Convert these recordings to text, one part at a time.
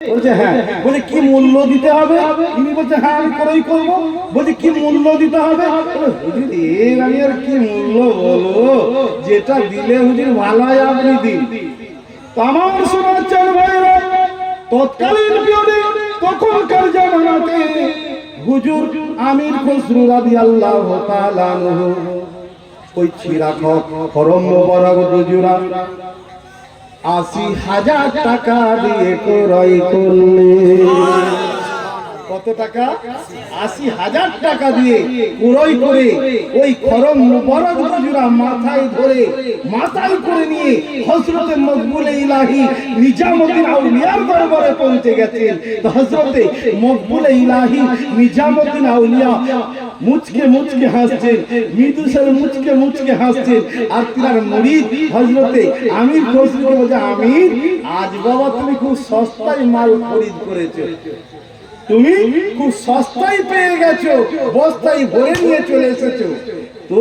বলছে হ্যাঁ। বলে কি মূল্য দিতে হবে? তিনি বলছে হ্যাঁ আমি ক্রয় করবো। বলছে কি মূল্য দিতে হবে? হুজুর এর আমি আর কি মূল্য বলবো, যেটা দিলে হুজুর ভালো হয় আপনি দিন। তো আমার শোনাচ্ছেন ভাইরা, তৎকালীন পিরিয়ডে তখনকার জামানাতে হুজুর আমির খসরু রাদিয়াল্লাহু তাআলা আনহু ওই ছিরা খরম মোবারক দুজোড়া ৮০,০০০ টাকা দিয়ে ক্রয় করলেন। কত টাকা? ৮০,০০০ টাকা দিয়ে ক্রয় করে ওই খরম মুবারক দুজোড়া মাথায় ধরে মাথায় করে নিয়ে হযরতে মকবুলে ইলাহি নিজামউদ্দিন আউলিয়ার দরবারে পৌঁছে গেছেন। তো হযরতে মকবুলে ইলাহি নিজামউদ্দিন আউলিয়া মুচকে মুচকে হাসছেন, মৃদুস্বর মুচকে মুচকে হাসছেন। আর তিনার মুরিদ হযরতে আমির খসরুকে বলছে, আমির আজ বাবা তুমি খুব সস্তায় মাল খরিদ করেছো, তুমি খুব সস্তায় পেয়ে গেছো, বস্তায় ভরে নিয়ে চলে এসেছো। তো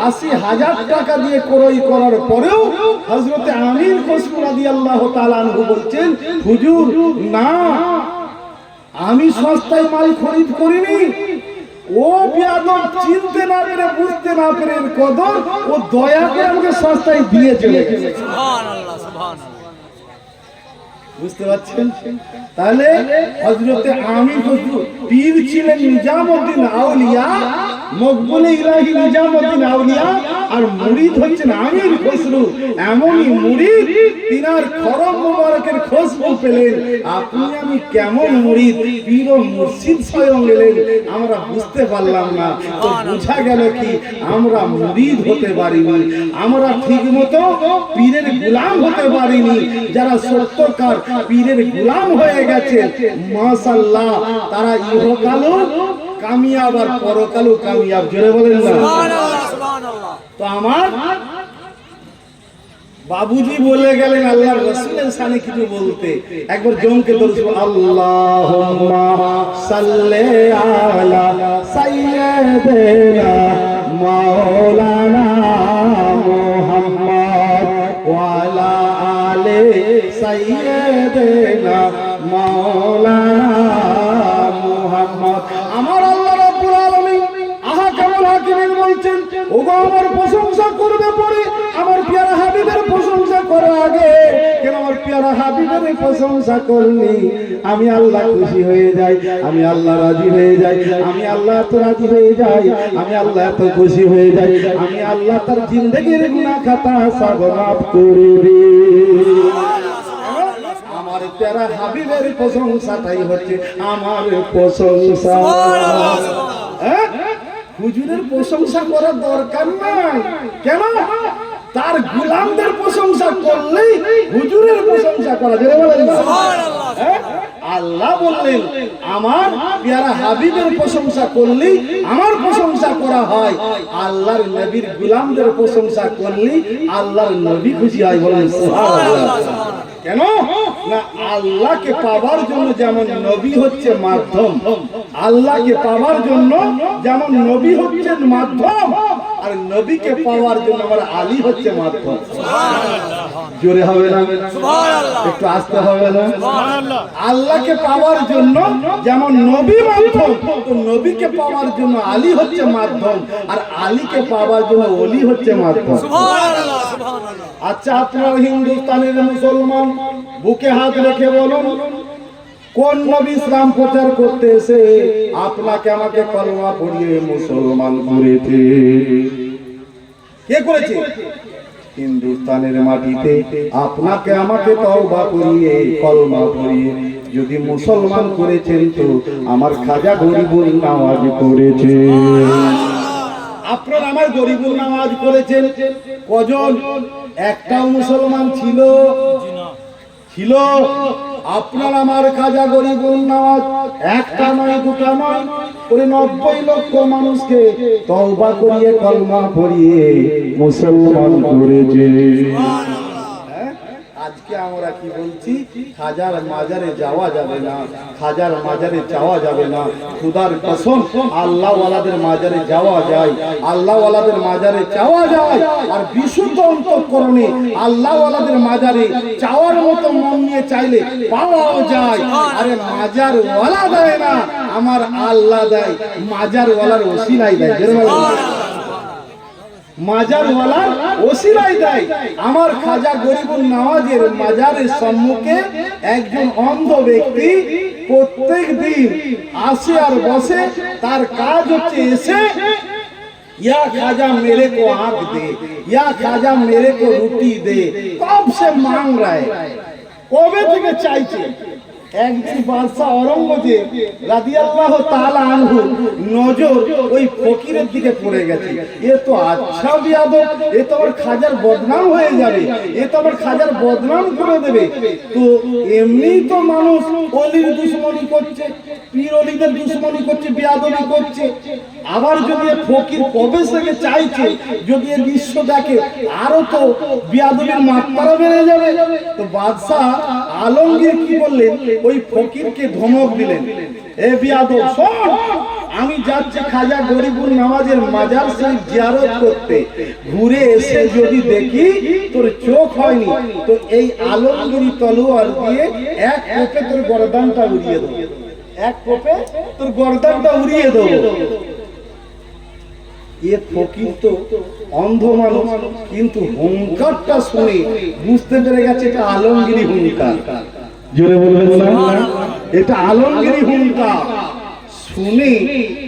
৮০,০০০ টাকা দিয়ে ক্রয় করার পরেও হযরতে আমির খসরু রাদিয়াল্লাহু তাআলা আনহু বলছেন, হুজুর না, আমি সস্তায় মাল খরিদ করিনি। ও বেয়াদব চিনতে না পেরে বুঝতে না পেরে কদর ও দয়া করে আমাকে সস্তায় দিয়ে চলে গেছে। সুবহানাল্লাহ সুবহানাল্লাহ। বুঝতে পারছেন? তাহলে হযরতে আমির খসরু পীর ছিলেন নিজামউদ্দিন আউলিয়া, মকবুলে ইলাহি নিজামউদ্দিন আউলিয়া, আর মুরিদ হচ্ছেন আমির খসরু। এমনই মুরিদ তিনার খরম মোবারকের খুশবু পেলেন। আপনি আমি কেমন মুরিদ, পীর ও মুর্শিদ স্বয়ং এলেন, আমরা বুঝতে পারলাম না। তো বোঝা গেল কি আমরা মুরিদ হতে পারিনি, আমরা ঠিকমতো পীরের গোলাম হতে পারিনি। যারা সত্যকার পীরের গোলাম হয়ে গেছে মাশাআল্লাহ, তারা ইহকালও কামিয়াব আর পরকালও কামিয়াব। জোরে বলেন না সুবহানাল্লাহ সুবহানাল্লাহ। তো আমার বাবুজি বলে গেলেন আল্লাহর রাসূলের শানে কিছু বলতে, একবার জমকে দরুদ আল্লাহুম্মা সাল্লি আলা সাইয়্যিদিনা মাওলানা মুহাম্মদ ওয়া আলা আলি সাইয়্যিদিনা মাওলানা মুহাম্মদ। আমার আল্লাহ রাব্বুল আলামিন আহকামুল হাকিমিন বলছেন, ওগো আমার প্রশংসা করবে পরে আমার প্যারা হাবিবের প্রশংসা করো আগে। কেন আমার প্যারা হাবিবের প্রশংসা করলি আমি আল্লাহ খুশি হয়ে যাই, আমি আল্লাহ রাজি হয়ে যাই, আমি আল্লাহ এত রাজি হয়ে যাই, আমি আল্লাহ এত খুশি হয়ে যাই, আমি আল্লাহ তার জিন্দেগির গুনাহ খাতা সব মাফ করে দিই। আমার প্যারা হাবিবের প্রশংসাটাই হচ্ছে আমার প্রশংসা। হুজুরের প্রশংসা করার দরকার নাই, কেন? তার গোলামদের প্রশংসা করলেই হুজুরের প্রশংসা করা যাবে। বলেন না সুবহানাল্লাহ। আল্লাহ বললেন আমার প্যারা হাবিবের প্রশংসা করলেই আমার প্রশংসা করা হয়, আল্লাহর নবীর গোলামদের প্রশংসা করলেই আল্লাহর নবী খুশি হয়। বলেন সুবহানাল্লাহ। কেন না, আল্লাহকে পাওয়ার জন্য যেমন নবী হচ্ছে মাধ্যম, আল্লাহকে পাওয়ার জন্য যেমন নবী হচ্ছেন মাধ্যম, আর নবীকে পাওয়ার জন্য আমার আলী হচ্ছে মাধ্যম। জোরে হবে না সুবহানাল্লাহ, একটু আস্তে হবে না সুবহানাল্লাহ। আল্লাহকে পাওয়ার জন্য যেমন নবী মাধ্যম, তো নবীকে পাওয়ার জন্য আলী হচ্ছে মাধ্যম, আর আলীকে পাওয়ার জন্য ওলি হচ্ছে মাধ্যম। সুবহানাল্লাহ সুবহানাল্লাহ। আচ্ছা আপনারা হিন্দুস্তানের মুসলমান বুকে হাত রেখে বলুন, কোন নবী ইসলাম প্রচার করতে এসে আপনাকে আমাকে কলমা পড়িয়ে মুসলমান করেছে? কে করেছে? হিন্দুস্তানের মাটিতে আপনাকে আমাকে তওবা করিয়ে কলমা পড়িয়ে যদি মুসলমান করেছেন, তো আমার খাজা গরিবুল নওয়াজ করেছে। আপনারা আমার গরিবুল নওয়াজ করেছেন। কজন? একটাও মুসলমান ছিল? ছিল। আপনার আমার খাজা গরিবুল নওয়াজ একটা নয় দুটা নয় করে ৯০ লক্ষ মানুষকে তওবা করিয়ে কলমা পড়িয়ে মুসলমান করেছে। আর আজকে আমরা কি বলছি, খাজার মাজারে যাওয়া যাবে না, খাজার মাজারে যাওয়া যাবে না। খুদার কসম, আল্লাহ ওয়ালাদের মাজারে যাওয়া যায়, আল্লাহ ওয়ালাদের মাজারে যাওয়া যায়। আর বিশুদ্ধ অন্তঃকরণে আল্লাহ ওয়ালাদের মাজারে চাওয়ার মতো মন নিয়ে চাইলে পাওয়াও যায়। আরে মাজার ওয়ালা দেয় না, আমার আল্লাহ দেয়, মাজার ওয়ালার ওসিলাই দেয়। মাজার ওয়ালার ওসিলাই দেয়। আমার খাজা গরিবুল নওয়াজের মাজারের সম্মুখে একজন অন্ধ ব্যক্তি প্রত্যেক দিন আসে আর বসে। তার কাজ হচ্ছে এসে, या खाजा मेरे को आग दे, या खाजा मेरे को रोटी दे। कब से मांग रहा है, কবে থেকে চাইছে। একদিন বাদশা औरंगजेब রাদিয়াল্লাহু তাআলা আনহু নজর ওই ফকিরের দিকে পড়ে গেছে। এ তো আচ্ছা বিয়াদব, এ তো আমার খাজার বদনাম হয়ে যাবে, এ তো আমার খাজার বদনাম করে দেবে। তো এমনি তো মানুষ অলির দুশমনি করছে, পীর অলিদের দুশমনি করছে, বিয়াদবি করছে। আবার যদি ফকির কবে থেকে চাইছে, যদি এর দৃশ্য দেখে আরো তো বিয়াদবির মাত্রা বেড়ে যাবে। তো বাদশা আলমগীর কি বললেন, ওই ফকিরকে ধমক দিলেন, এ বিয়াদব শোন, আমি যাচ্ছি খাজা গরিবুল নওয়াজের মাজার শরীফ জিয়ারত করতে, ঘুরে এসে যদি দেখি তোর চোখ হয়নি, তো এই আলমগীরি তলোয়ার দিয়ে এক কোপে তোর গর্দানটা উড়িয়ে দেবো, এক কোপে তোর গর্দানটা উড়িয়ে দেবো। এ ফকির তো অন্ধ মানুষ, কিন্তু হুঙ্কারটা শুনে বুঝতে পেরে গেছে এটা আলমগীরি হুঙ্কার। জোরে বলবেন না, এটা আলমগীরি হুঙ্কার। শুনে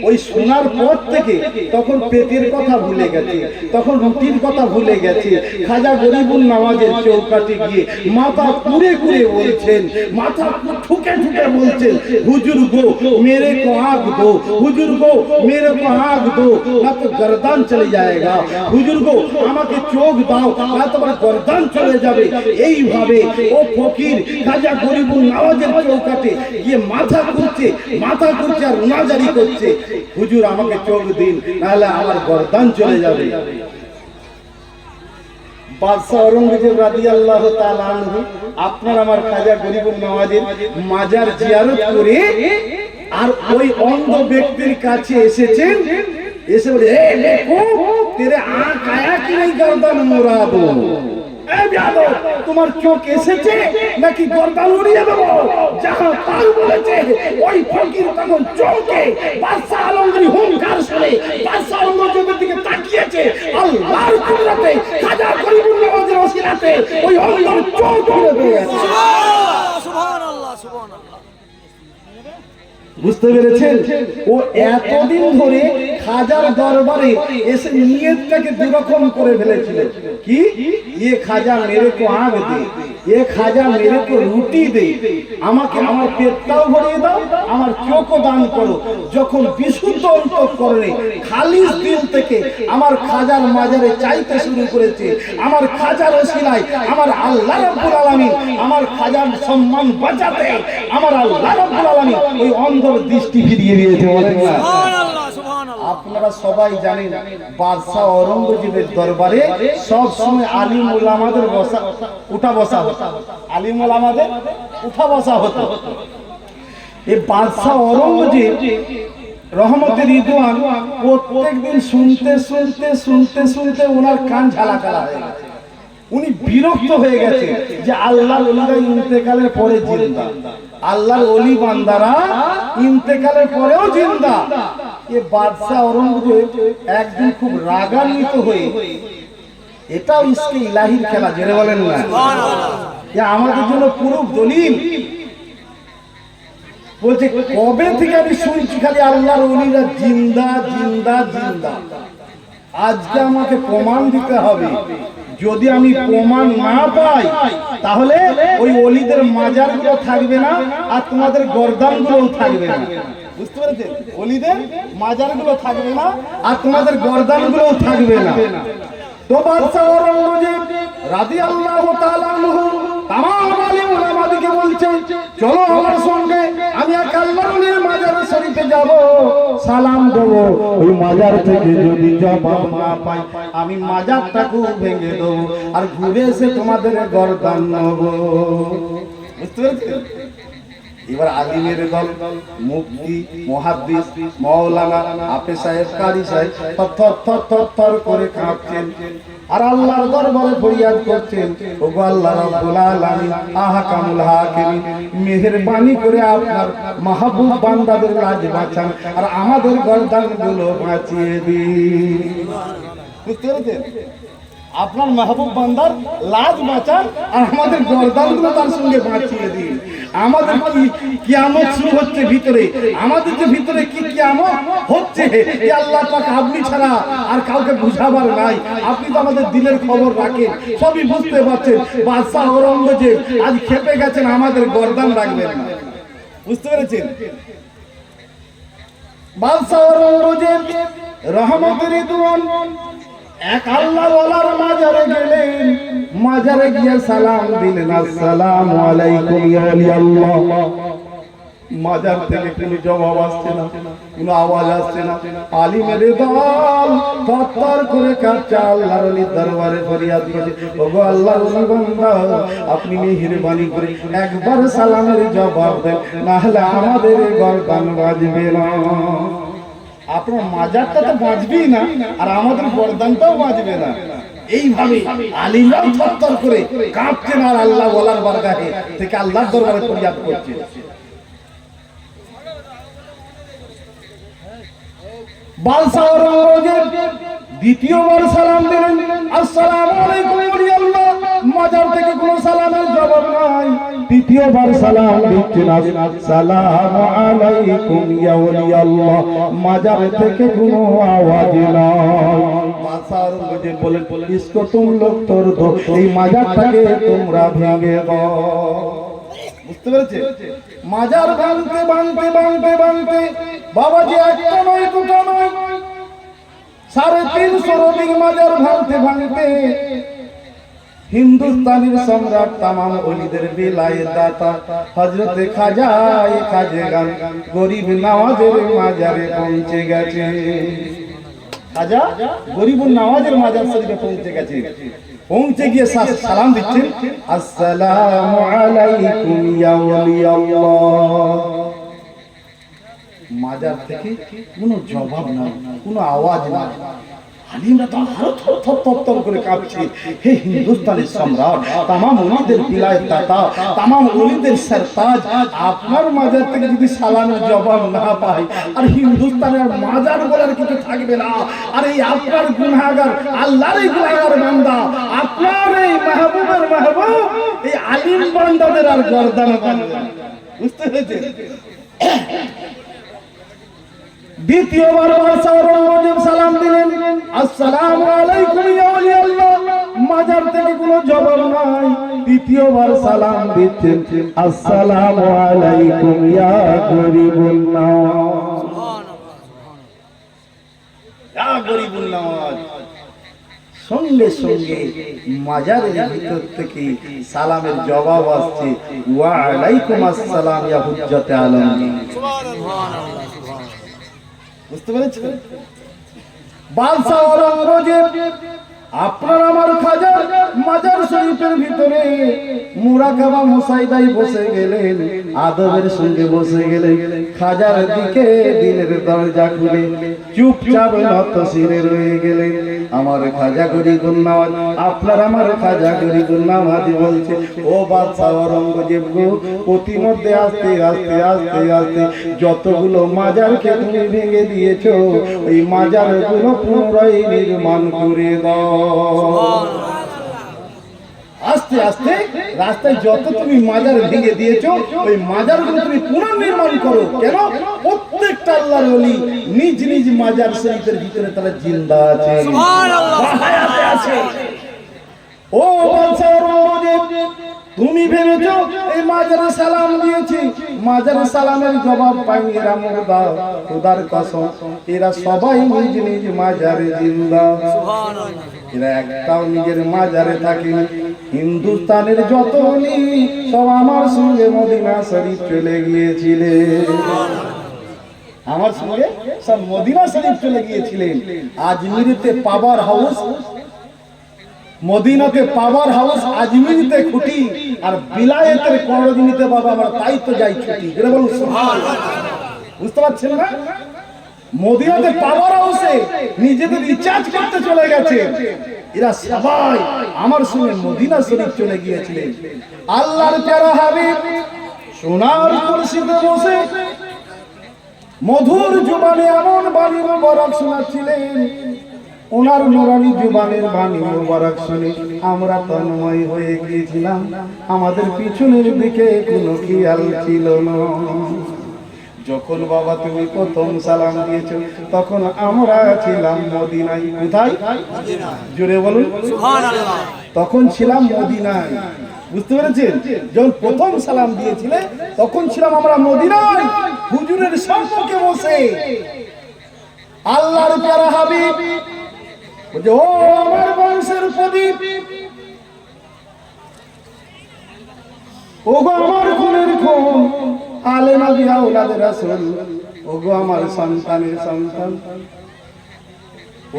ওই শোনার পর থেকে তখন পেটের কথা ভুলে গেছে, তখন রুটির কথা ভুলে গেছে। খাজা গরিবুল নওয়াজের চৌকাঠে গিয়ে মাথা কুড়ে কুড়ে বলছেন, মাথা ঠুকে ঠুকে বলছেন, হুজুর গো মেরে কো আগ দো, হুজুর গো মেরে কো আগ দো, না তো গর্দান চলে যায়গা, হুজুর গো আমাকে চোখ দাও, না তোমার গর্দান চলে যাবে। এইভাবে ও ফকির খাজা গরিবুল নওয়াজের চৌকাঠে গিয়ে মাথা ঘুরছে, মাথা ঘুরছে আর জারি করছে, হুজুর আমাকে চোখ দিন, নাহলে আমার গর্দান চলে যাবে। বাদশা औरंगजेब রাদিয়াল্লাহু তাআলা আনহু আপনার আমার খাজা গরিবুল নওয়াজের মাজার জিয়ারত করে আর ওই অন্ধ ব্যক্তির কাছে এসেছেন। এসে বলে, এ দেখো তেরে আঁখ আয়া কি नहीं गर्दन मुड़ा दो। তোমার চোখ এসেছে নাকি গর্দান উড়িয়ে দেবো? যাহা তাই বলেছে। ওই ফকির তখন চমকে বাদশা আলমগীর হুঙ্কার শুনে বাদশা औरंगजेবের দিকে তাকিয়েছে। আল্লাহর কুদরতে খাজা গরিবুল নওয়াজের ওসিলাতে ওই অন্ধের চোখ খুলে দিয়েছে। সুবহানাল্লাহ, সুবহানাল্লাহ। বুঝতে পেরেছেন? ও এতদিন ধরে খাজার দরবারে এসে নিয়তটাকে দুরকম করে ফেলেছিল। কি, এ খাজা মেরে কো আগ দে, এ খাজা মেরে কো রুটি দে, আমাকে আমার পেটটাও ভরিয়ে দাও, আমার চোখও দান করো। যখন বিশুদ্ধ অন্তঃকরণে খালিস দিল থেকে আমার খাজার মাজারে চাইতে শুরু করেছে, আমার খাজার ওসিলায় আমার আল্লাহ রাব্বুল আলামিন আমার খাজার সম্মান বাঁচাতে আমার আল্লাহ রাব্বুল আলামিন ওই অন্ধর দৃষ্টি ফিরিয়ে দিয়েছে। সুবহানাল্লাহ, সুবহানাল্লাহ। আপনারা সবাই জানেন বাদশা औरंगजेবের দরবারে সব সময় আলিম উলামাদের বসা উঠা বসা হতো, আলিম উলামাদের উঠা বসা হতো। এই বাদশা औरंगजेब রহমতে রিদওয়ান প্রত্যেকদিন শুনতে শুনতে শুনতে শুনতে ওনার কান ঝালাকালা হয়ে গেছে। উনি বিরক্ত হয়ে গেছে যে আল্লাহর ওলিরা ইন্তেকালের পরে জিন্দা, আল্লাহর ওলি বান্দারা ইন্তেকালের পরেও জিন্দা। এ বাদশা औरंगजेब একদিন খুব রাগান্বিত হয়ে, এটাও ইসকে ইলাহির খেলা, জেনে বলেন না, এ আমাদের জন্য পুরো দলিল। বলছে কবে থেকে আমি শুনছি খালি আল্লাহর ওলিরা জিন্দা জিন্দা জিন্দা, আজকে আমাকে প্রমাণ দিতে হবে। যদি আমি প্রমাণ না পাই তাহলে ওই ওলিদের মাজারগুলো থাকবে না আর তোমাদের গর্দানগুলোও থাকবে না। বুঝতে পেরেছেন? ওলিদের মাজারগুলো থাকবে না আর তোমাদের গর্দানগুলোও থাকবে না। তো বাদশা औरंगजेब রাদিয়াল্লাহু তাআলা আনহু তামাম আলিম উলামাদেরকে বলছেন, চলো আমার সঙ্গে, আমি এক আল্লাহর ওলির মাজারের শরীফে যাব, সালাম দেব, ওই মাজার থেকে যদি জবাব না পাই আমি মাজারটাকে ভেঙে দেবো আর ঘুরে এসে তোমাদের গর্দান নেব। বুঝতে পেরেছেন? এবার আলিমের দল, মুফতি, মুহাদ্দিস, মাওলানা, হাফেজ সাহেব, কারি সাহেব থর করে কাঁপছেন আর আল্লাহর দরবারে ফরিয়াদ করছেন, ওগো আল্লাহ রাব্বুল আলামিন, আহকামুল হাকিমিন, মেহেরবানি করে আপনার মাহবুব বান্দাদের লাজ বাঁচান আর আমাদের গর্দানগুলো বাঁচিয়ে দিন। বুঝতে পেরেছেন? আপনার মাহবুব বান্দার লাজ বাঁচান আর আমাদের গর্দানগুলো তার সঙ্গে বাঁচিয়ে দিন। আমাদের কি কিয়ামত শুরু হচ্ছে ভিতরে, আমাদের যে ভিতরে কি কিয়ামত হচ্ছে এই আল্লাহ পাক আপনি ছাড়া আর কাউকে বুঝাবার নাই। আপনি তো আমাদের দিলের খবর রাখেন, সবই বুঝতে পারছেন। বাদশাহ ঔরঙ্গজেব আজ খেপে গেছেন, আমাদের গর্দান রাখবেন না। বুঝতে পেরেছেন? বাদশাহ ঔরঙ্গজেব রহমতের দুয়ান এক আল্লাহর ওয়ালার মাজারে গেলেন, মাজারে গিয়ে সালাম দিলেন, আসসালামু আলাইকুম ইয়া ওলি আল্লাহ। মাজার থেকে কোনো জবাব আসছে না, কোনো আওয়াজ আসছে না। আলিমের দল তরতর করে কাঁপছে, আল্লাহর ওলির দরবারে ফরিয়াদ করছে, ওগো আল্লাহর ওলি বান্দা, আপনি মেহেরবানি করে একবার সালামের জবাব দেন, না হলে আমাদের গর্দান বাজবে না। আপনার মাজারটা তো বাঁচবেই না আর আমাদের গর্দানটাও বাঁচবে না। এইভাবে আলিমরাও থরথর করে কাঁপছেন আর আল্লাহ ওয়ালার বারগাহে থেকে আল্লাহর দরবারে ফরিয়াদ করছেন। বাদশাহ ঔরঙ্গজেব দ্বিতীয়বার সালাম দিলেন, আসসালামু আলাইকুম ওলি আল্লাহ। মাজার থেকে কোনো সালামের জবাব নাই। তৃতীয়বার সালাম দিচ্ছেন, আসসালামু আলাইকুম ইয়া ওলি আল্লাহ। মাজার থেকে কোনো আওয়াজ নাই। বাদশাহ ঔরঙ্গজেব বলেন, ইসকো তুম লোগ তোড় দো, এই মাজারটাকে তোমরা ভেঙে দাও। বুঝতে পেরেছে? মাজার ভাঙতে ভাঙতে ভাঙতে ভাঙতে বাবাজি একটা নয় দুটো নয় 350 অধিক মাজার ভাঙতে ভাঙতে হিন্দুস্তানের সম্রাট তামাম ওলিদের বিলায়েত দাতা হযরতে খাজায়ে খাজগান গরিব নওয়াজের মাজারে পৌঁছে গেছে। খাজা গরিব নওয়াজের মাজার শরীফে পৌঁছে গেছে। পৌঁছে গিয়ে সালাম দিচ্ছেন, আসসালামু আলাইকুম ইয়া ওলি আল্লাহ। মাজার থেকে কোনো জবাব নাই, কোনো আওয়াজ নাই। আলিমরা তো আরো থরথর করে কাঁপছে। হে হিন্দুস্তানের সম্রাট, তামাম ওলিদের বিলায়েত দাতা, তামাম ওলিদের সরতাজ, আপনার মাজার থেকে যদি সালামের জবাব না পাই আর হিন্দুস্তানের মাজার বলার কিছু থাকবে না। আর এই আপনার গুনাহগার, আল্লাহর এই গুনাহগার বান্দা, আপনার এই মাহবুবের মাহবুব, এই আলিম বান্দাদের আর গর্দান বাঁধবে না। বুঝতে পেরেছেন? দ্বিতীয়বার বাদশাহ ঔরঙ্গজেব সালাম দিলেন, আসসালামু আলাইকুম ইয়া ওলি আল্লাহ। মাজার থেকে কোনো জবাব নাই। তৃতীয়বার সালাম দিচ্ছেন, আসসালামু আলাইকুম ইয়া গরিবুন নওয়াজ। ইয়া গরিবুন নওয়াজ। সঙ্গে সঙ্গে মাজারের ভিতর থেকে সালামের জবাব আসছে, ওয়া আলাইকুম আসসালাম ইয়া হুজ্জাতে আলমগীর। সুবহানাল্লাহ। বুঝতে পেরেছেন? বাদশাহ ঔরঙ্গজেব আপনার আমার খাজার মাজার শরীফের ভিতরে মুরাকাবা মুসাইদাই বসে গেলেন, আদবের সঙ্গে বসে গেলেন। খাজার দিকে দিলের দরজা খুলে চুপচাপ নত শিরে রয়ে গেলেন। আমার খাজা গরিবুন নওয়াজ, আপনার আমার খাজা গরিবুন নওয়াজ বলছে, ও বাদশাহ ঔরঙ্গজেব গো, প্রতিমধ্যে আস্তে আস্তে আস্তে আস্তে যতগুলো মাজারকে তুমি ভেঙে দিয়েছো, ওই মাজারগুলো পুনরায় নির্মাণ করে দাও। আস্তে আস্তে রাস্তায় যত তুমি মাজার ভেঙে দিয়েছো, ওই মাজারগুলো তুমি পুনর্নির্মাণ করো। কেন? প্রত্যেকটা আল্লাহর ওলি নিজ নিজ মাজার শরীফের ভিতরে তারা জিন্দা আছে, সুবহানাল্লাহ, হায়াতে আছে। ও বাদশাহ ঔরঙ্গজেব, তুমি ভেবেছো এই মাজারে সালাম দিয়েছি, মাজারে সালামের জবাব পাইনি, এরা মুর্দা। খোদার কসম, এরা সবাই নিজ নিজ মাজারে জিন্দা, সুবহানাল্লাহ। এরা একটাও নিজের মাজারে থাকেনি। হিন্দুস্তানের যত ওলি সব আমার সঙ্গে মদিনা শরীফ চলে গিয়েছিলেন। আমার সঙ্গে সব মদিনা শরীফ চলে গিয়েছিলেন। আজমিরিতে পাওয়ার হাউস, মদিনাতে পাওয়ার হাউস, আজমিরিতে খুঁটি, আর বিলায়েতের করজনিতে বাবা আমরা তাই তো যাই ছুটি। বলুন সুবহানাল্লাহ। বুঝতে পারছেন না? মদিনাতে পাওয়ার হাউসে নিজেদের রিচার্জ করতে চলে গেছে। এরা সবাই আমার সঙ্গে মদিনা শরীফ চলে গিয়েছিলেন। আল্লাহর প্যারা হাবিব সোনার কুরসিতে বসে মধুর জবানে এমন বাণী মুবারক শোনাচ্ছিলেন, ওনার নুরানি জবানের বাণী মুবারক শুনে আমরা তন্ময় হয়ে গিয়েছিলাম। আমাদের পিছনের দিকে কোনো খেয়াল ছিল না। যখন বাবা তুমি প্রথম সালাম দিয়েছো তখন আমরা ছিলাম মদিনায়। কোথায়? জোরে বলুন সুবহানাল্লাহ। তখন ছিলাম মদিনায়। বুঝতে পেরেছেন? যখন প্রথম সালাম দিয়েছিলে তখন ছিলাম আমরা মদিনায়, হুজুরের সম্মুখে বসে। আল্লাহর প্যারা হাবিব বলে, ও আমার বংশের প্রদীপ, ওগো আমার খুনের খুন, আলে নবী আওলাদে রাসূল, ওগো আমার সন্তানের সন্তান,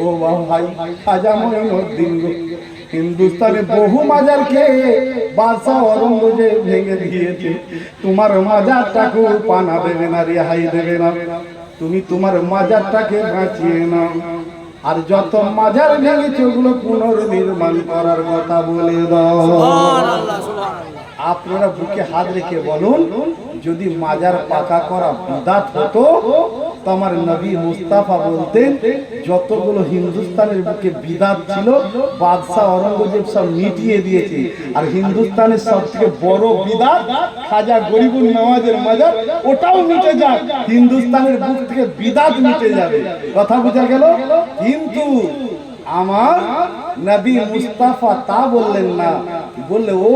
ও ভাই খাজা মঈনুদ্দিন গো, হিন্দুস্তানে বহু মাজারকে বাদশাহ ঔরঙ্গজেব ভেঙে দিয়েছে, তোমার মাজারটাকে পানা দেবে না, রেহাই দেবে না, তুমি তোমার মাজারটাকে বাঁচিয়ে নাও। আর যত মাজার ভেঙেছে ওগুলো পুনর্নির্মাণ করার কথা বলে দাও। সুবহানাল্লাহ সুবহানাল্লাহ। আপনারা বুকে হাত রেখে বলুন, যদি মাজার পাকা করা বিদআত হতো তো আমার নবী মুস্তাফা বলতেন যতগুলো হিন্দুস্তানের বুকে বিদআত ছিল বাদশাহ ঔরঙ্গজেব সব মিটিয়ে দিয়েছে। আর হিন্দুস্তানের সবথেকে বড় বিদআত খাজা গরিবুল নওয়াজের মাজার, ওটাও মিটে যাক, হিন্দুস্তানের বুক থেকে বিদআত মিটে যাবে। কথা বোঝা গেল? কিন্তু আমার নবী মুস্তাফা তা বললেন না, বললে ও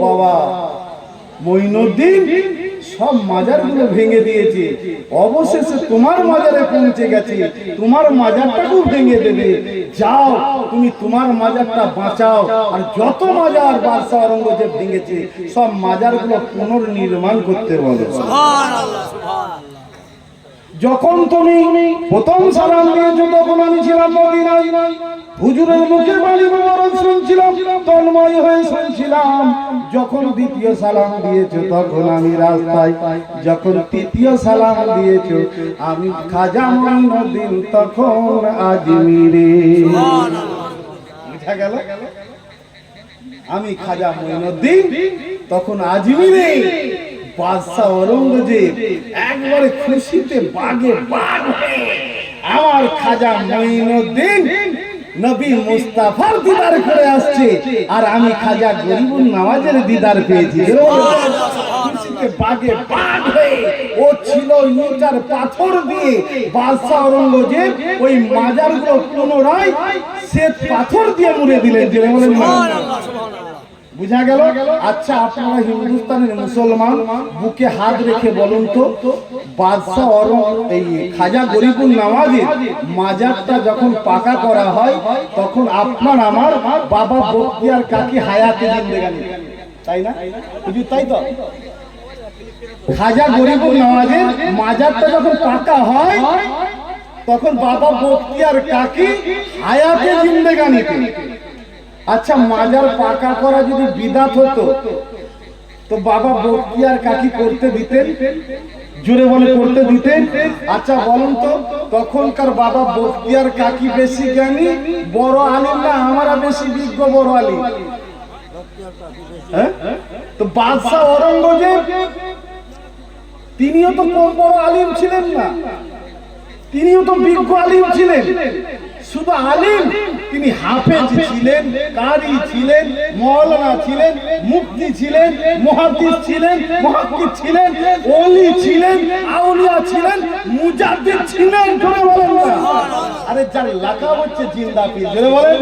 বাবা মঈনুদ্দিন সব মাজারগুলো ভেঙে দিয়েছে, অবশেষে তোমার মাজারে পৌঁছে গেছে, তোমার মাজারটাকেও ভেঙে দেবে, যাও তুমি তোমার মাজারটা বাঁচাও। আর যত মাজার বাদশাহ ঔরঙ্গজেব ভেঙেছে সব মাজারগুলো পুনর্নির্মাণ করতে বলো। সুবহানাল্লাহ সুবহানাল্লাহ। যখন তুমি প্রথম সালাম দিয়েছো তখন আমি ছিলাম মদিনায়, হুজুরের মুখে বাণী মুবারক শুনছিলাম, তন্ময় হয়ে শুনছিলাম। যখন দ্বিতীয় সালাম দিয়েছো তখন আমি রাস্তায়, যখন তৃতীয় সালাম দিয়েছো আমি খাজা মঈনুদ্দিন তখন আজমিরে। বুঝা গেল? আমি খাজা মঈনুদ্দিন তখন আজমিরে। বাদশাহ ঔরঙ্গজেব একবারে খুশিতে বাগে বাগ হয়ে আমার খাজা মঈনুদ্দিন নবী মুস্তাফার দিদার করে আসছে, আর আমি খাজা গরিবুল নওয়াজের দিদার পেয়েছি। খুশিতে বাগে বাগ হয়ে ও ছিল ইটার পাথর দিয়ে বাদশাহ ঔরঙ্গজেব ওই মাজারগুলো পুনরায় শ্বেত পাথর দিয়ে মুড়ে দিলেন। বুঝা গেল? আচ্ছা আপনারা হিন্দুস্তানের মুসলমান বুকে হাত রেখে বলুন তো, বাদশাহ এই খাজা গরিবুল নওয়াজের মাজারটা যখন পাকা করা হয় তখন আপনার আমার বাবা বখতিয়ার কাকি হায়াতে জিন্দেগানি, তাই না? হুজুর তাই তো? খাজা গরিবুল নওয়াজের মাজারটা যখন পাকা হয় তখন বাবা বখতিয়ার কাকি হায়াতে জিন্দেগানিতে। আচ্ছা মাজার পাকা করা যদি বিদআত হতো তো বাবা বখতিয়ার কাকি করতে দিতেন? জোরে বলে করতে দিতেন? আচ্ছা বলুন তো তখনকার বাবা বখতিয়ার কাকি বেশি জ্ঞানী বড় আলিম না আমরা বেশি বিজ্ঞ বড় আলিম? হ্যাঁ? তো বাদশাহ ঔরঙ্গজেব তিনিও তো কম বড় আলিম ছিলেন না, তিনিও তো বিজ্ঞ আলিম ছিলেন। শুধু আলিম, তিনি হাফেজ ছিলেন, কারি ছিলেন, মাওলানা ছিলেন, মুফতি ছিলেন, মুহাদ্দিস ছিলেন, মুহাক্কিক ছিলেন, ওলি ছিলেন, আউলিয়া ছিলেন, মুজাদ্দিদ ছিলেন। জোরে বলেন না? আরে যার লাকাব হচ্ছে জিন্দা পীর, জোরে বলেন।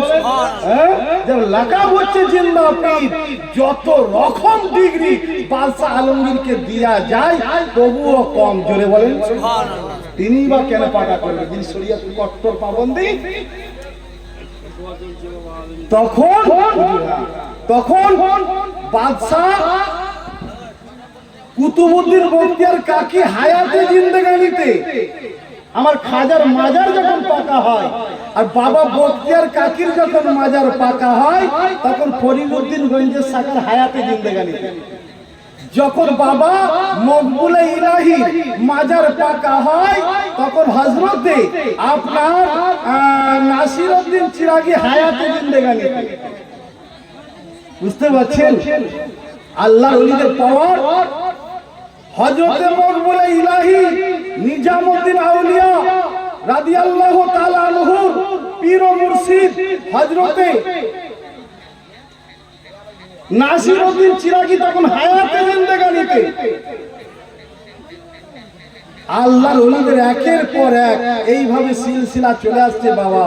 হ্যাঁ, যার লাকাব হচ্ছে জিন্দা পীর। যত রকম ডিগ্রি বাদশাহ আলমগীরকে দেয়া যায় তবুও কম। জোরে বলেন সুবহানাল্লাহ। তিনি বা কেন পাকা করবে? যিনি শরীয়ত কট্টর পাবন্দি। তখন বাদশাহ কুতুবউদ্দিন বখতিয়ার কাকি হায়াতে জিন্দেগানিতে আমার খাজার মাজার যখন পাকা হয়, আর বাবা বখতিয়ার কাকির যখন মাজার পাকা হয়, তখন ফরিদউদ্দিন গঞ্জের শাখার হায়াতে জিন্দেগানি। যখন বাবা মকবুলে ইলাহি মাজার পাকা হয়, তখন হযরতে আপনার নাসিরউদ্দিন চিরাগি হায়াতে জিন্দেগানি। বুঝতে পারছেন আল্লাহর ওলিদের পাওয়ার। হযরতে মকবুলে ইলাহি নিজামউদ্দিন আউলিয়া রাদিয়াল্লাহু তাআলা আনহু পীর ও মুর্শিদ হযরতে নাসিরউদ্দিন চিরাগি তখন হায়াতে জিন্দেগানিতে। আল্লাহর ওলিদের একের পর এক এইভাবে সিলসিলা চলে আসছে বাবা।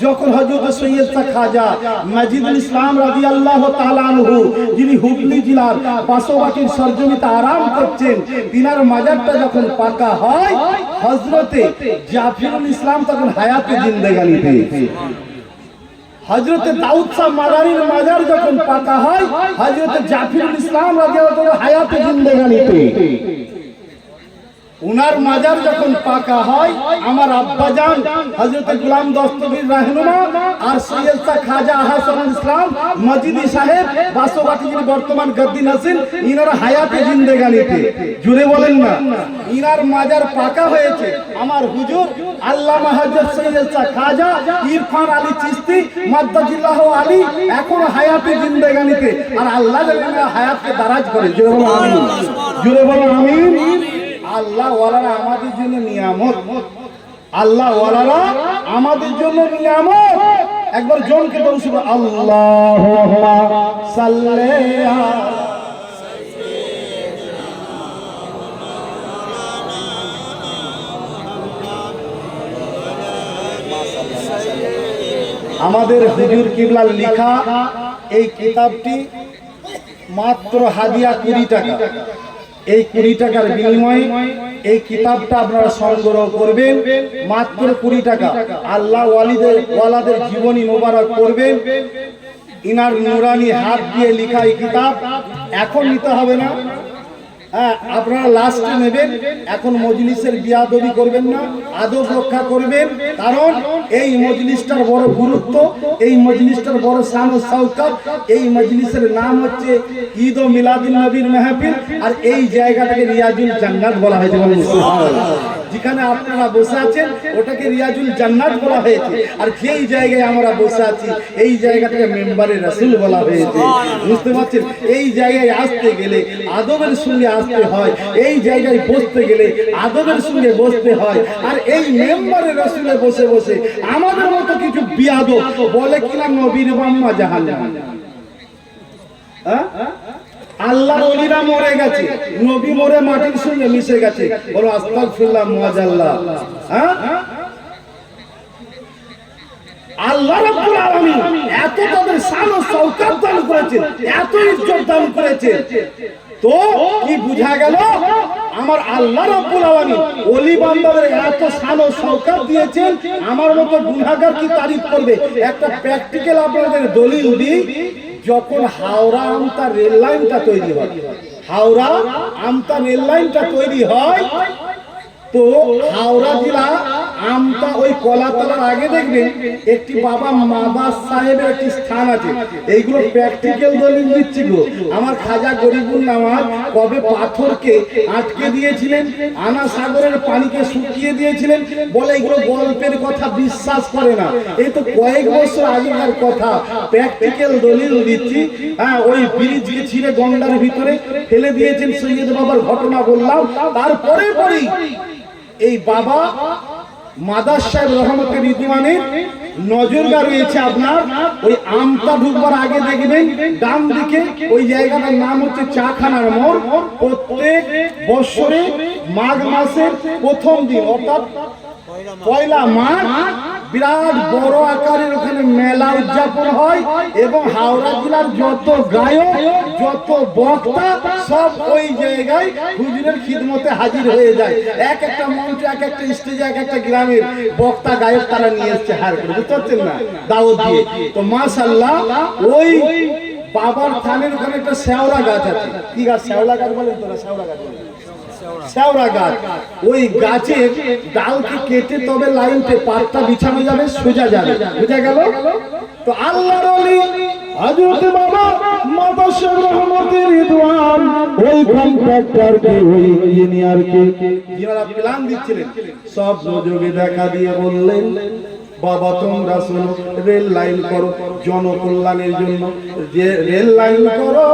যখন হযরত সৈয়দ শাহ খাজা মাজিদুল ইসলাম রাদিয়াল্লাহু তাআলা আনহু, যিনি হুগলি জেলার বাসবাটির সরজমিতে আরাম করছেন, তিনার মাজারটা যখন পাকা হয়, হযরতে জাফরুল ইসলাম তখন হায়াতে জিন্দেগানিতে। হযরতে দাউদ শাহ মাদানির মাজার যখন পাকা হয়, হযরতে জাফরুল ইসলাম রাদিয়াল্লাহু তাআলা হায়াতে জিন্দেগানিতে। উনার মাজার যখন পাকা হয়, আমার আব্বাজান হযরতে গোলাম দস্তগীর রাহনুমা আর সৈয়দ শাহ খাজা আহসানুল ইসলাম মজিদি সাহেব বাসবাটি, যিনি বর্তমান গদ্দি নাসির, ইনারা হায়াতে জিন্দেগানিতে। জুড়ে বলেন না। ইনার মাজার পাকা হয়েছে আমার হুজুর আল্লামা হযরত সৈয়দ শাহ খাজা ইরফান আলী চিশতি মাদ্দাজিল্লাহু আলী এখনো হায়াতে জিন্দেগানিতে। আর আল্লাহ যেন হায়াতকে দারাজ করে। জুড়ে বলেন আমিন। জুড়ে বলেন আমিন। আল্লাহ ওয়ালারা আমাদের জন্য নিয়ামত। আল্লাহ ওয়ালারা আমাদের জন্য নিয়ামত। একবার জনকে বলুন আল্লাহুম্মা সাল্লি আলা। আমাদের হুজুর কিবলার লেখা এই কিতাবটি মাত্র হাদিয়া 20 টাকা। এই 20 টাকার বিনিময়ে এই কিতাবটা আপনারা সংগ্রহ করবেন, মাত্র 20 টাকা। আল্লাহ ওয়ালাদের জীবনী মোবারক করবেন। ইনার নুরানি হাত দিয়ে লেখা এই কিতাব এখন নিতে হবে না, হ্যাঁ আপনারা লাস্টে নেবেন। এখন মজলিসের বিয়াদবি করবেন না, আদব রক্ষা করবেন। কারণ এই মজলিসটার বড় গুরুত্ব, এই মজলিসটার বড় শান ও শওকত। এই মজলিসের নাম হচ্ছে ঈদ ও মিলাদুন নবীর মাহফিল। আর এই জায়গাটাকে রিয়াজুল জান্নাত বলা হয়েছে। যেখানে আপনারা বসে আছেন ওটাকে রিয়াজুল জান্নাত বলা হয়েছে। আর যেই জায়গায় আমরা বসে আছি এই জায়গাটাকে মেম্বারে রাসূল বলা হয়েছে। বুঝতে পারছেন? এই জায়গায় আসতে গেলে আদবের সঙ্গে আসতে হয়, এই জায়গায় বসতে গেলে আদবের সঙ্গে বসতে হয়। আর এই মেম্বারে রাসূলে বসে বসে আমাদের মতো কিছু বিয়াদব বলে কিনা নবীর বাম্মা জাহান্নাম। হ্যাঁ, আল্লাহর ওলিরা মরে গেছে, নবী মরে মাটির সঙ্গে মিশে গেছে। বলো আস্তাগফিরুল্লাহ মুআজ্জাল্লাহ। হ্যাঁ, আল্লাহ রাব্বুল আলামিন এত তাদের শান ও শওকত দান করেছেন, এত ইজ্জত দান করেছেন। তো কি বুঝা গেল? আমার আল্লাহ রাব্বুল আলামিন ওলি বান্দাদের এত শান ও শওকত দিয়েছেন, আমার মতো গুনাহগার কি তারিফ করবে? একটা প্র্যাকটিক্যাল আপনাদের দলিল দিই। যখন হাওড়া আমতা রেল লাইনটা তৈরি হয়, হাওড়া আমতা রেল লাইনটা তৈরি হয়, তো হাওড়া জেলা আমতা ওই কলাতলার আগে দেখবেন একটি বাবা মাদাস সাহেবের একটি স্থান আছে। এইগুলো প্র্যাকটিক্যাল দলিল দিচ্ছি গো। আমার খাজা গরিবুল নামাজ কবে পাথরকে আটকে দিয়েছিলেন, আনা সাগরের পানিকে শুকিয়ে দিয়েছিলেন, বলে এগুলো গল্পের কথা, বিশ্বাস করে না। এই তো কয়েক বছর আগেকার কথা, প্র্যাকটিক্যাল দলিল দিচ্ছি। হ্যাঁ, ওই ব্রিজকে ছিঁড়ে গন্ডার ভিতরে ফেলে দিয়েছেন, সৈয়দ বাবার ঘটনা বললাম। তারপরে পরেই এই বাবা মাদাস সাহেব রহমতে রিদওয়ানের নজরগা রয়েছে আপনার ওই আমতা ঢুকবার আগে দেখবেন ডান দিকে ওই জায়গাটার নাম হচ্ছে চাখানার মোড়। প্রত্যেক বছরে মাঘ মাসের প্রথম দিন অর্থাৎ পয়লা মাঘ বিরাট বড় আকারের ওখানে মেলা উদযাপন হয় এবং হাওড়া জেলার যত গায়ক যত বক্তা সব ওই জায়গায় হুজুরের খিদমতে হাজির হয়ে যায়। এক একটা মঞ্চে এক একটা স্টেজে এক একটা গ্রামের বক্তা গায়ক তারা নিয়ে এসছে হার করে, বুঝতে পারছেন না, দাওয়াত দিয়ে। তো মাশাআল্লাহ ওই বাবার থানের ওখানে একটা শেওড়া গাছ আছে। কি গাছ? শেওড়া গাছ বলেন তোরা? শেওড়া গাছ বলেন। শেওড়া গাছ, ওই গাছের ডালকে কেটে তবে লাইনতে পাটটা বিছানো যাবে, সোজা যাবে, বুঝা গেল? তো আল্লাহর ওলি হযরত বাবা মাদাসার রহমতের রিদওয়ান ওই কন্ট্রাক্টরকে, ওই ইঞ্জিনিয়ারকে যারা প্ল্যান দিচ্ছিলেন, সব যোগে দেখা দিয়ে বললেন, বাবা তোমরা শোনো, রেল লাইন করো জনকল্যাণের জন্য, যে রেল লাইন করো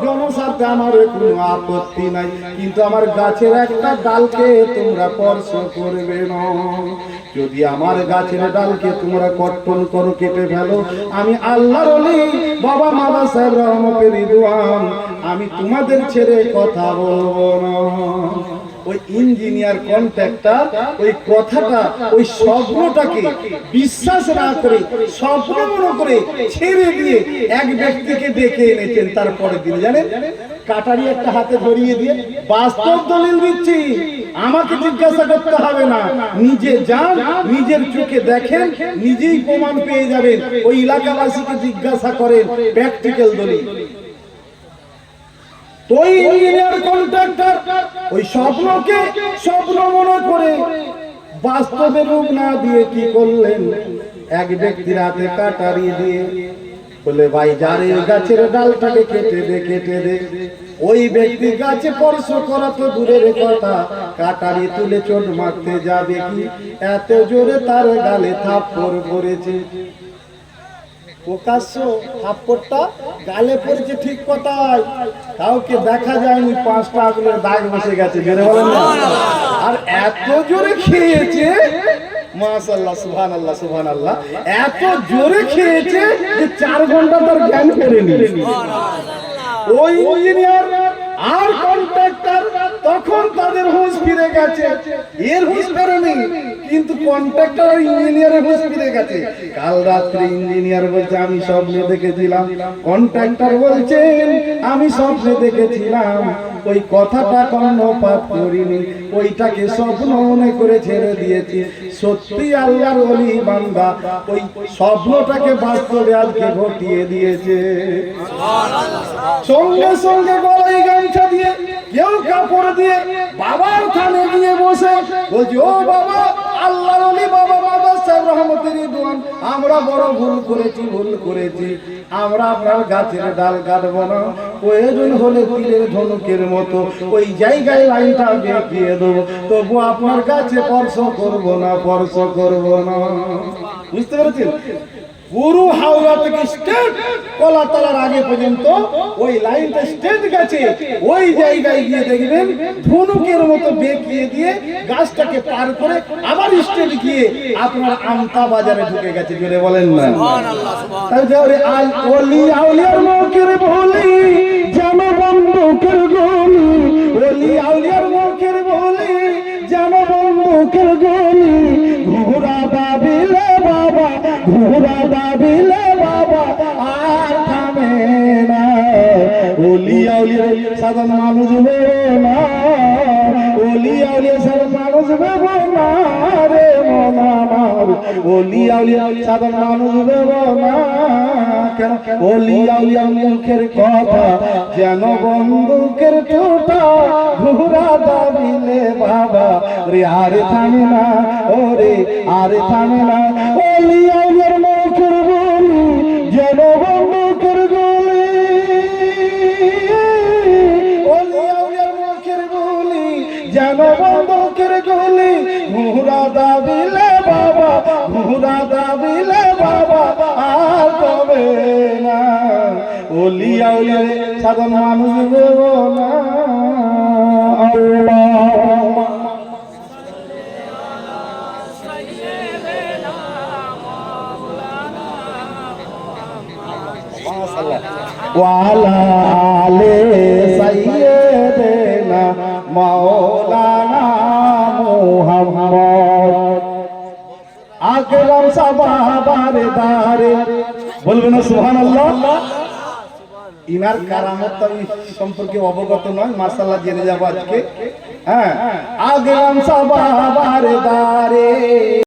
জনস্বার্থে আমার কোনো আপত্তি নাই, কিন্তু আমার গাছের একটা ডালকে তোমরা স্পর্শ করবে না। যদি আমার গাছের ডালকে তোমরা কর্তন করো, কেটে ফেলো, আমি আল্লাহর ওলি বাবা মাদাসার রহমতের রিদওয়ান আমি তোমাদের ছেড়ে কথা বলবো না। ওই ইঞ্জিনিয়ার কন্ট্রাক্টর ওই কথাটা, ওই স্বপ্নটাকে বিশ্বাস না করে, স্বপ্ন মনে করে ছেড়ে দিয়ে এক ব্যক্তিকে ডেকে এনেছেন। তারপরে দিন জানেন, কাটারি একটা হাতে ধরিয়ে দিয়ে বাস্তব দলিল দিচ্ছি, আমাকে জিজ্ঞাসা করতে হবে না, নিজে যান, নিজের চোখে দেখেন, নিজেই প্রমাণ পেয়ে যাবেন। ওই এলাকাবাসীকে জিজ্ঞাসা করেন, প্র্যাকটিক্যাল দলিল। ওই ইঞ্জিনিয়ার কন্ট্রাক্টর ওই স্বপ্নকে স্বপ্ন মনে করে বাস্তবে রূপ না দিয়ে কি করলেন, এক ব্যক্তির হাতে কাটারি দিয়ে বলে, ভাই যারে গাছের ডালটাকে কেটে দে। ওই ব্যক্তি গাছে স্পর্শ করা তো দূরের কথা, কাটারি তুলে চোট মারতে যাবে কি, এত জোরে তার গালে থাপ্পড় পড়েছে। প্রকাশ্য থাপ্পড়টা গালে পড়েছে ঠিক কথাই, কাউকে দেখা যায়নি, 5টা আঙুলের দাগ বসে গেছে, বেরে বলেন না। আর এত জোরে খেয়েছে, মাশাআল্লাহ সুবহানাল্লাহ সুবহানাল্লাহ, এত জোরে খেয়েছে যে 4 ঘন্টা তার জ্ঞান ফেরেনি। ওই ইঞ্জিনিয়ার আর কন্ট্রাক্টর তখন তাদের হুঁশ ফিরে গেছে, এর হুঁশ ফেরেনি, কিন্তু কন্ট্রাক্টর আর ইঞ্জিনিয়ারের হুঁশ ফিরে গেছে। কাল রাত্রে ইঞ্জিনিয়ার বলছে আমি স্বপ্নে দেখেছিলাম, কন্ট্রাক্টর বলছেন আমি স্বপ্নে দেখেছিলাম, ওই কথাটা কর্ণপাত করিনি, ওইটাকে স্বপ্ন মনে করে ছেড়ে দিয়েছি। সত্যি আল্লাহর ওলি বান্দা ওই স্বপ্নটাকে বাস্তবে আজকে ঘটিয়ে দিয়েছে। সঙ্গে সঙ্গে গলায় গামছা দিয়ে, কেউ কাপড় দিয়ে বাবার থানে গিয়ে বসে বলছি, ও বাবা আল্লাহর ওলি বাবা মাদাসার রহমতের রিদওয়ান, আমরা বড় ভুল করেছি, আমরা আপনার গাছের ডাল কাটবো না, প্রয়োজন হলে তীরের ধনুকের মতো ওই জায়গায় লাইনটা বেঁকিয়ে দেবো, তবু আপনার গাছে স্পর্শ করবো না। বুঝতে পেরেছেন? পুরো হাওড়া থেকে স্টেট কলাতলার আগে পর্যন্ত ওই লাইনটা স্টেট গেছে, ওই জায়গায় গিয়ে দেখবেন ধনুকের মতো বেঁকিয়ে দিয়ে গাছটাকে পার করে আবার স্টেট গিয়ে আপনার আমতা বাজারে ঢুকে গেছে। জোরে বলেন না সুবহানাল্লাহ। ওলি আউলিয়ার মুখের বলি যেন বন্দুকের গুলি, ওলি আউলিয়ার মুখের বলি যেন বন্দুকের গুলি, ঘোড়া দাবিলে বাবা, ঘোড়া দাবিলে বাবা আর থামে না। ওলি আউলিয়া সাধারণ মানুষ ভেবো না, ওলি আউলিয়া সাধারণ মানুষ ভেবো না রে মন আমার, ওলি আউলিয়া সাধারণ মানুষ ভেবো না। কেন? ওলি আউলিয়া মুখের কথা যেন বন্দুকের টোটা, ঘোড়া দাবিলে বাবা রে আর থামে না, ওরে আর থামে না। ওলি আউলিয়ার মুখের বলি যেন বন্দুকের গুলি, ওলি আউলিয়ার মুখের বলি যেন বন্দুকের গুলি, ঘোড়া দাবিলে বাবা, ঘোড়া দাবিলে বাবা আর কবে না। ওলি আউলিয়া সাধারণ মানুষ দেবো না। আল্লাহ ওয়ালা আলে সাইয়্যিদিনা মাওলানা মুহাম্মদ আকরাম সাহাবার দারে, বলবেন না সুবহানাল্লাহ। ইনার কারামত আমি সম্পর্কে অবগত নয়, মাশাআল্লাহ জেনে যাব আজকে। হ্যাঁ, আকরাম সাহাবার দারে